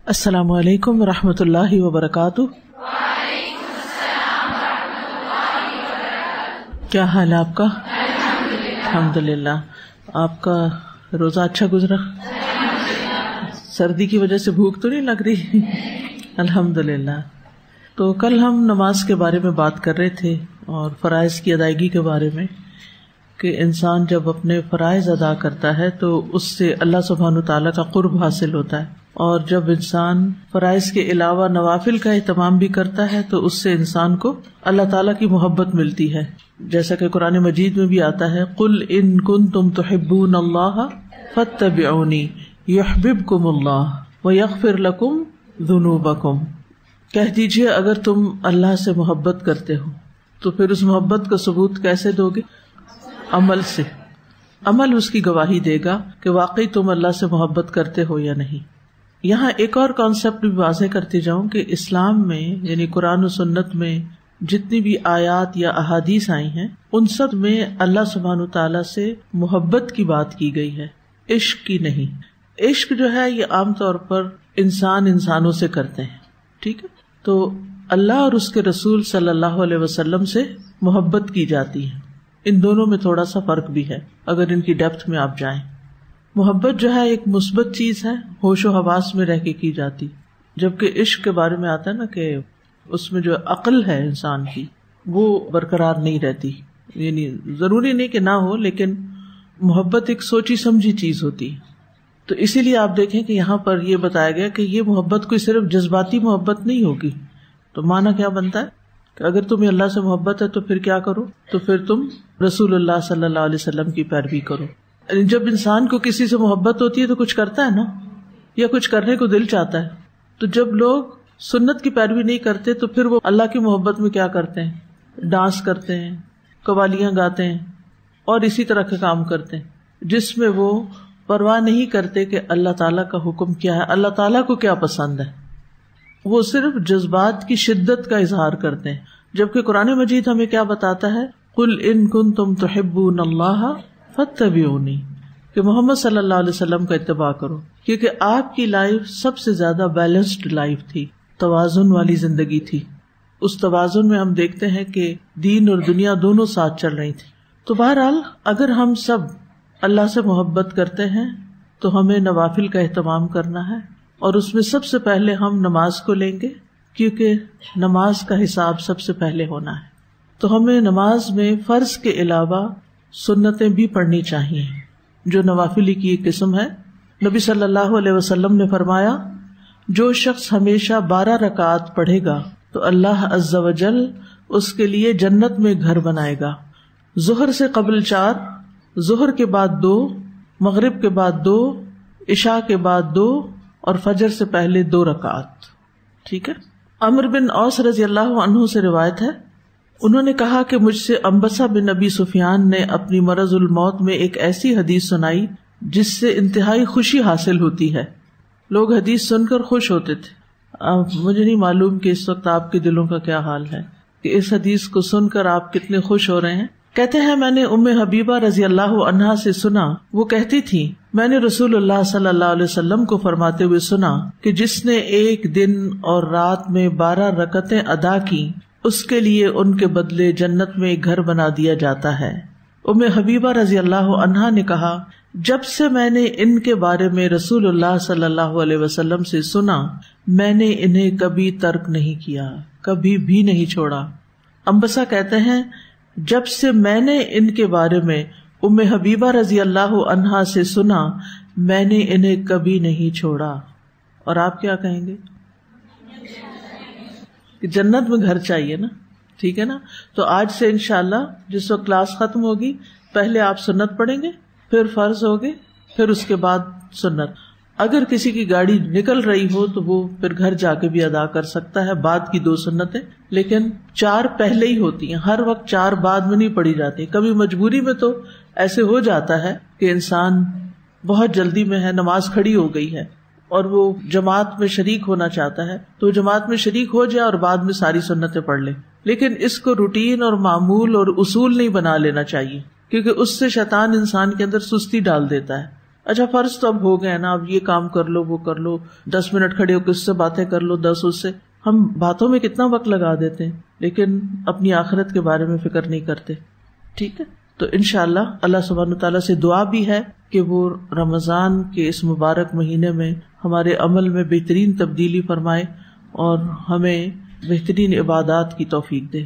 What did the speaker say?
السلام علیکم ورحمۃ اللہ وبرکاتہ۔ کیا حال ہے آپ کا؟ الحمدللہ۔ آپ کا روزہ اچھا گزرا؟ سردی کی وجہ سے بھوک تو نہیں لگ رہی؟ الحمدللہ۔ تو کل ہم نماز کے بارے میں بات کر رہے تھے اور فرائض کی ادائیگی کے بارے میں کہ انسان جب اپنے فرائض ادا کرتا ہے تو اس سے اللہ سبحانہ تعالیٰ کا قرب حاصل ہوتا ہے، اور جب انسان فرائض کے علاوہ نوافل کا اہتمام بھی کرتا ہے تو اس سے انسان کو اللہ تعالیٰ کی محبت ملتی ہے، جیسا کہ قرآن مجید میں بھی آتا ہے قُلْ إِن كُنتُمْ تُحِبُّونَ اللَّهَ فَاتَّبِعُونِي يُحْبِبْكُمُ اللَّهُ وَيَغْفِرْ لَكُمْ ذُنُوبَكُمْ۔ کہہ دیجئے اگر تم اللہ سے محبت کرتے ہو تو پھر اس محبت کا ثبوت کیسے دو گے؟ عمل سے۔ عمل اس کی گواہی دے گا کہ واقعی تم اللہ سے محبت کرتے ہو یا نہیں۔ یہاں ایک اور کانسیپٹ بھی واضح کرتی جاؤں کہ اسلام میں یعنی قرآن و سنت میں جتنی بھی آیات یا احادیث آئی ہیں ان سب میں اللہ سبحانہ تعالیٰ سے محبت کی بات کی گئی ہے، عشق کی نہیں۔ عشق جو ہے یہ عام طور پر انسانوں سے کرتے ہیں، ٹھیک ہے؟ تو اللہ اور اس کے رسول صلی اللہ علیہ وسلم سے محبت کی جاتی ہے۔ ان دونوں میں تھوڑا سا فرق بھی ہے اگر ان کی ڈیپتھ میں آپ جائیں۔ محبت جو ہے ایک مثبت چیز ہے، ہوش و حواس میں رہ کے کی جاتی، جبکہ عشق کے بارے میں آتا ہے نا کہ اس میں جو عقل ہے انسان کی وہ برقرار نہیں رہتی، یعنی ضروری نہیں کہ نہ ہو لیکن محبت ایک سوچی سمجھی چیز ہوتی ہے۔ تو اسی لیے آپ دیکھیں کہ یہاں پر یہ بتایا گیا کہ یہ محبت کوئی صرف جذباتی محبت نہیں ہوگی۔ تو معنی کیا بنتا ہے کہ اگر تمہیں اللہ سے محبت ہے تو پھر کیا کرو؟ تو پھر تم رسول اللہ صلی اللہ علیہ وسلم کی پیروی کرو۔ جب انسان کو کسی سے محبت ہوتی ہے تو کچھ کرتا ہے نا، یا کچھ کرنے کو دل چاہتا ہے۔ تو جب لوگ سنت کی پیروی نہیں کرتے تو پھر وہ اللہ کی محبت میں کیا کرتے ہیں؟ ڈانس کرتے ہیں، قوالیاں گاتے ہیں اور اسی طرح کے کام کرتے ہیں، جس میں وہ پرواہ نہیں کرتے کہ اللہ تعالیٰ کا حکم کیا ہے، اللہ تعالیٰ کو کیا پسند ہے۔ وہ صرف جذبات کی شدت کا اظہار کرتے ہیں، جبکہ قرآن مجید ہمیں کیا بتاتا ہے؟ قُلْ إِن كُنتُمْ تُحِبُّونَ اللَّهَ فَاتَّبِعُونِی، کہ محمد صلی اللہ علیہ وسلم کا اتباع کرو، کیونکہ آپ کی لائف سب سے زیادہ بیلنسڈ لائف تھی، توازن والی زندگی تھی۔ اس توازن میں ہم دیکھتے ہیں کہ دین اور دنیا دونوں ساتھ چل رہی تھی۔ تو بہرحال اگر ہم سب اللہ سے محبت کرتے ہیں تو ہمیں نوافل کا اہتمام کرنا ہے، اور اس میں سب سے پہلے ہم نماز کو لیں گے، کیونکہ نماز کا حساب سب سے پہلے ہونا ہے۔ تو ہمیں نماز میں فرض کے علاوہ سنتیں بھی پڑھنی چاہیے، جو نوافلی کی ایک قسم ہے۔ نبی صلی اللہ علیہ وسلم نے فرمایا جو شخص ہمیشہ 12 رکعات پڑھے گا تو اللہ عز و جل اس کے لیے جنت میں گھر بنائے گا۔ ظہر سے قبل 4، ظہر کے بعد 2، مغرب کے بعد 2، عشاء کے بعد 2 اور فجر سے پہلے 2 رکعات، ٹھیک ہے؟ عمرو بن اوس رضی اللہ عنہ سے روایت ہے، انہوں نے کہا کہ مجھ سے انبسہ بن ابی سفیان نے اپنی مرض الموت میں ایک ایسی حدیث سنائی جس سے انتہائی خوشی حاصل ہوتی ہے۔ لوگ حدیث سن کر خوش ہوتے تھے۔ مجھے نہیں معلوم کہ اس وقت آپ کے دلوں کا کیا حال ہے کہ اس حدیث کو سن کر آپ کتنے خوش ہو رہے ہیں۔ کہتے ہیں میں نے ام حبیبہ رضی اللہ عنہا سے سنا، وہ کہتی تھی میں نے رسول اللہ صلی اللہ علیہ وسلم کو فرماتے ہوئے سنا کہ جس نے ایک دن اور رات میں 12 رکعتیں ادا کی اس کے لیے ان کے بدلے جنت میں ایک گھر بنا دیا جاتا ہے۔ ام حبیبہ رضی اللہ عنہا نے کہا جب سے میں نے ان کے بارے میں رسول اللہ صلی اللہ علیہ وسلم سے سنا میں نے انہیں کبھی ترک نہیں کیا، کبھی بھی نہیں چھوڑا۔ انبسہ کہتے ہیں جب سے میں نے ان کے بارے میں ام حبیبہ رضی اللہ عنہا سے سنا میں نے انہیں کبھی نہیں چھوڑا۔ اور آپ کیا کہیں گے؟ کہ جنت میں گھر چاہیے نا، ٹھیک ہے نا؟ تو آج سے انشاءاللہ جس وقت کلاس ختم ہوگی پہلے آپ سنت پڑھیں گے، پھر فرض ہوگے، پھر اس کے بعد سنت۔ اگر کسی کی گاڑی نکل رہی ہو تو وہ پھر گھر جا کے بھی ادا کر سکتا ہے بعد کی 2 سنتیں، لیکن 4 پہلے ہی ہوتی ہیں، ہر وقت 4 بعد میں نہیں پڑھی جاتی۔ کبھی مجبوری میں تو ایسے ہو جاتا ہے کہ انسان بہت جلدی میں ہے، نماز کھڑی ہو گئی ہے اور وہ جماعت میں شریک ہونا چاہتا ہے تو جماعت میں شریک ہو جائے اور بعد میں ساری سنتیں پڑھ لے، لیکن اس کو روٹین اور معمول اور اصول نہیں بنا لینا چاہیے، کیونکہ اس سے شیطان انسان کے اندر سستی ڈال دیتا ہے۔ اچھا فرض تو اب ہو گئے نا، اب یہ کام کر لو وہ کر لو، 10 منٹ کھڑے ہو کے اس سے باتیں کر لو، 10 اس سے. ہم باتوں میں کتنا وقت لگا دیتے ہیں لیکن اپنی آخرت کے بارے میں فکر نہیں کرتے. ٹھیک ہے، تو انشاءاللہ اللہ سبحانہ تعالیٰ سے دعا بھی ہے کہ وہ رمضان کے اس مبارک مہینے میں ہمارے عمل میں بہترین تبدیلی فرمائے اور ہمیں بہترین عبادات کی توفیق دے.